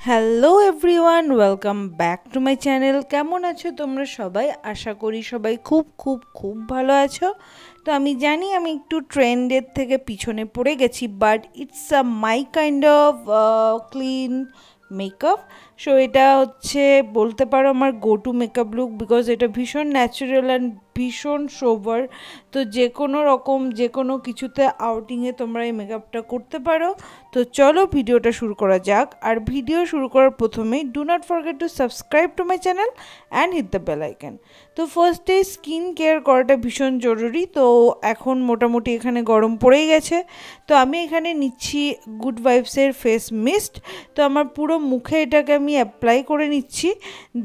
Hello everyone, welcome back to my channel. কেমন আছো তোমরা সবাই? আশা করি সবাই খুব খুব খুব ভালো আছো। তো আমি জানি আমি একটু ট্রেন্ডের থেকে পিছনে পড়ে গেছি, but it's a my kind of clean makeup. So এটা হচ্ছে বলতে পারো আমার go to makeup look, because এটা ভীষণ ন্যাচারাল অ্যান্ড ভীষণ সোবার। তো যে কোনো রকম যে কোনো কিছুতে আউটিংয়ে তোমরা এই মেকআপটা করতে পারো। তো চলো ভিডিওটা শুরু করা যাক। আর ভিডিও শুরু করার প্রথমেই do not forget to subscribe to my channel and hit the bell icon. তো ফার্স্টে স্কিন কেয়ার করাটা ভীষণ জরুরি। তো এখন মোটামুটি এখানে গরম পড়েই গেছে, তো আমি এখানে নিচ্ছি গুড ভাইবসের ফেস মিস্ট। তো আমার পুরো মুখে এটাকে আমি অ্যাপ্লাই করে নিচ্ছি।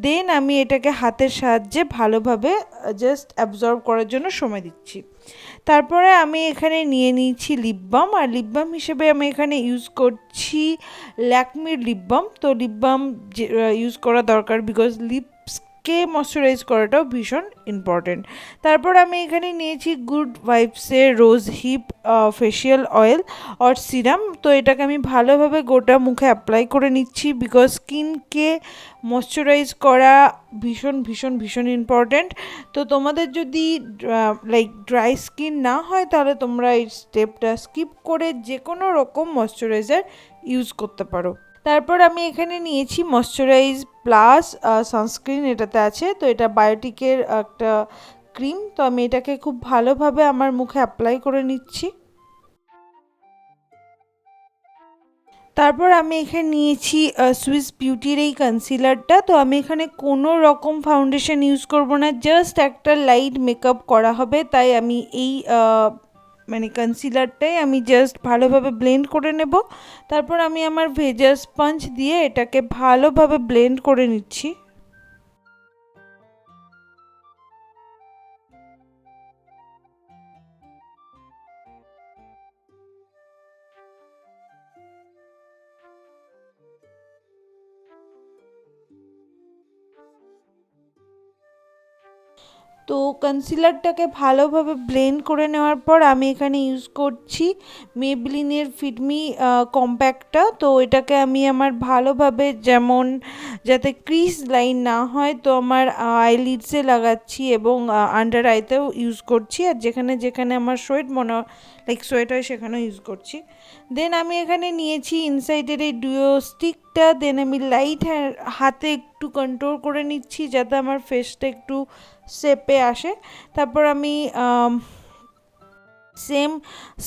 দেন আমি এটাকে হাতের সাহায্যে ভালোভাবে জাস্ট অ্যাবজর্ব করার জন্য সময় দিচ্ছি। তারপরে আমি এখানে নিয়ে নিয়েছি লিপ বাম, আর লিপ বাম হিসেবে আমি এখানে ইউজ করছি ল্যাকমির লিপ বাম। তো লিপ বাম ইউজ করা দরকার, বিকজ লিপসকে ময়শ্চারাইজ করাটাও ভীষণ ইম্পর্টেন্ট। তারপর আমি এখানে নিয়েছি গুড ভাইবসের rose hip facial oil or serum. তো এটাকে আমি ভালোভাবে গোটা মুখে অ্যাপ্লাই করে নিচ্ছি, বিকজ স্কিনকে ময়শ্চারাইজ করা ভীষণ ভীষণ ভীষণ ইম্পর্ট্যান্ট। তো তোমাদের যদি লাইক ড্রাই স্কিন না হয়, তাহলে তোমরা এই স্টেপটা স্কিপ করে যে কোনো রকম ময়শ্চারাইজার ইউজ করতে পারো। তারপর আমি এখানে নিয়েছি ময়শ্চারাইজ প্লাস সানস্ক্রিন, এটাতে আছে। তো এটা বায়োটিকের একটা ক্রিম। তো আমি এটাকে খুব ভালোভাবে আমার মুখে অ্যাপ্লাই করে নিচ্ছি। তারপর আমি এখানে নিয়েছি সুইস বিউটির এই কনসিলারটা। তো আমি এখানে কোনো রকম ফাউন্ডেশন ইউজ করব না, জাস্ট একটা লাইট মেকআপ করা হবে। তাই আমি এই মানে কনসিলারটাই আমি জাস্ট ভালোভাবে ব্লেন্ড করে নেব। তারপর আমি আমার ভেজা স্পঞ্জ দিয়ে এটাকে ভালোভাবে ব্লেন্ড করে নিচ্ছি। তো কনসিলারটাকে ভালোভাবে ব্লেন্ড করে নেওয়ার পর আমি এখানে ইউজ করছি মেবলিনের ফিটমি কম্প্যাক্টটা। তো এটাকে আমি আমার ভালোভাবে, যেমন যাতে ক্রিজ লাইন না হয়, তো আমার আইলিডসে লাগাচ্ছি এবং আন্ডার আইতেও ইউজ করছি। আর যেখানে যেখানে আমার সোয়েট মনে লাইক সোয়েট হয় সেখানেও ইউজ করছি। দেন আমি এখানে নিয়েছি ইনসাইডের এই ডুয়ো স্টিকটা। দেন আমি লাইট হাতে একটু কন্ট্রোল করে নিচ্ছি, যাতে আমার ফেসটা একটু শেপে আসে। তারপর আমি সেম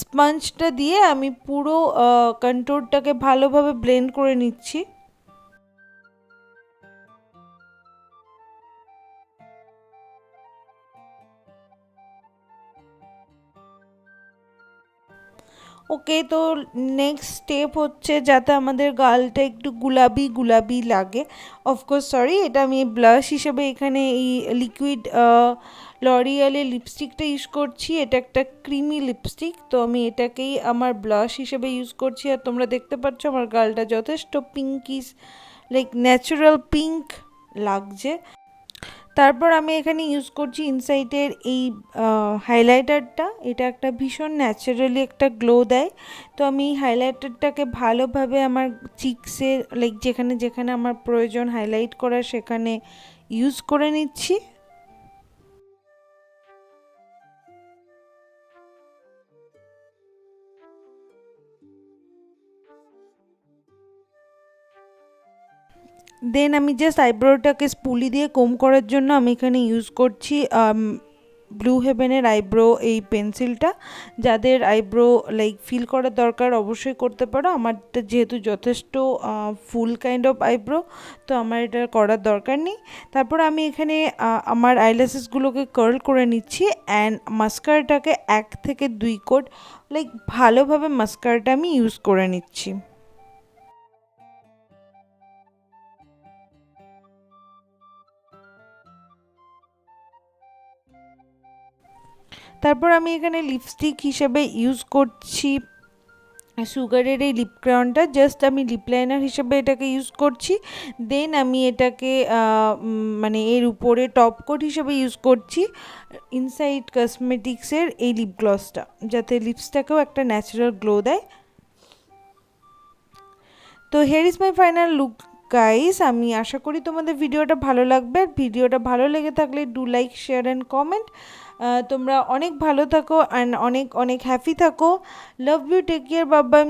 স্পঞ্জটা দিয়ে আমি পুরো কন্ট্রোলটাকে ভালোভাবে ব্লেন্ড করে নিচ্ছি। ওকে, তো নেক্সট স্টেপ হচ্ছে যাতে আমাদের গালটা একটু গুলাবি গুলাবি লাগে। অফকোর্স সরি, এটা আমি ব্লাশ হিসেবে এখানে এই লিকুইড লরিয়ালের লিপস্টিকটা ইউজ করছি। এটা একটা ক্রিমি লিপস্টিক। তো আমি এটাকেই আমার ব্লাশ হিসেবে ইউজ করছি। আর তোমরা দেখতে পাচ্ছ আমার গালটা যথেষ্ট পিঙ্কিশ, লাইক ন্যাচারাল পিঙ্ক লাগছে। তারপর আমি এখানে ইউজ করছি ইনসাইটের এই হাইলাইটারটা। এটা একটা ভীষণ ন্যাচারালি একটা গ্লো দেয়। তো আমি এই হাইলাইটারটাকে ভালোভাবে আমার চিকসে, লাইক যেখানে যেখানে আমার প্রয়োজন হাইলাইট করার, সেখানে ইউজ করে নিচ্ছি। দেন আমি জাস্ট আইব্রোটাকে স্পুলি দিয়ে কোম করার জন্য আমি এখানে ইউজ করছি ব্লু হেভেনের আইব্রো এই পেন্সিলটা। যাদের আইব্রো লাইক ফিল করার দরকার অবশ্যই করতে পারো। আমারটা যেহেতু যথেষ্ট ফুল কাইন্ড অফ আইব্রো, তো আমার এটা করার দরকার নেই। তারপর আমি এখানে আমার আইল্যাশেসগুলোকে কার্ল করে নিচ্ছি অ্যান্ড মাস্কারাটাকে 1 থেকে 2 কোট লাইক ভালোভাবে মাস্কারাটা আমি ইউজ করে নিচ্ছি। তারপর আমি এখানে লিপস্টিক হিসেবে ইউজ করছি সুগারের এই লিপ ক্রায়নটা। জাস্ট আমি লিপ লাইনার হিসেবে এটাকে ইউজ করছি। দেন আমি এটাকে মানে এর উপরে টপ কোট হিসেবে ইউজ করছি ইনসাইড কসমেটিক্সের এই লিপ গ্লসটা, যাতে লিপসটাকেও একটা ন্যাচারাল গ্লো দেয়। তো hair is my final look guys, আমি আশা করি তোমাদের ভিডিওটা ভালো লাগবে। আর ভিডিওটা ভালো লেগে থাকলে do like, share and comment. তোমরা অনেক ভালো থাকো অ্যান্ড অনেক অনেক হ্যাপি থাকো। Love you, take care, bye by.